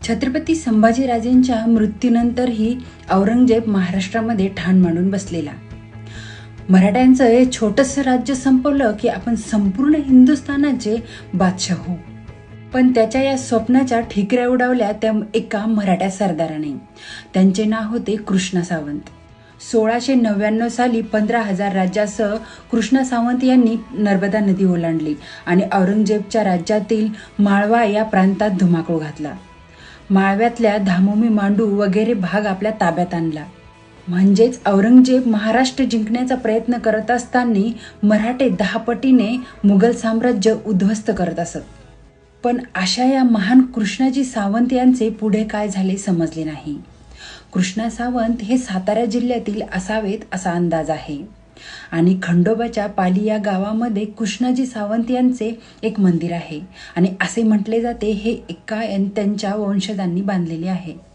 छत्रपती संभाजीराजेंच्या मृत्यूनंतरही औरंगजेब महाराष्ट्रामध्ये ठाण मांडून बसलेला. मराठ्यांचं हे छोटंसं राज्य संपवलं की आपण संपूर्ण हिंदुस्थानाचे बादशाह होऊ. पण त्याच्या या स्वप्नाच्या ठिकऱ्या उडवल्या त्या एका मराठा सरदाराने. त्यांचे नाव होते कृष्णा सावंत. 1699 साली 15,000 राज्यासह कृष्णा सावंत यांनी नर्मदा नदी ओलांडली आणि औरंगजेबच्या राज्यातील माळवा या प्रांतात धुमाकूळ घातला. माळव्यातल्या धामोमी, मांडू वगैरे भाग आपल्या ताब्यात आणला. म्हणजेच औरंगजेब महाराष्ट्र जिंकण्याचा प्रयत्न करत असताना मराठे 10 पटीने मुघल साम्राज्य उद्ध्वस्त करत असत. पण अशा या महान कृष्णाजी सावंत यांचे पुढे काय झाले समजले नाही. कृष्णा सावंत हे सातारा जिल्ह्यातील असावेत असा अंदाज आहे. आणि खंडोबाच्या पाली या गावामध्ये कृष्णाजी सावंत यांचे एक मंदिर आहे आणि असे म्हटले जाते हे एका त्यांच्या वंशजांनी बांधलेले आहे.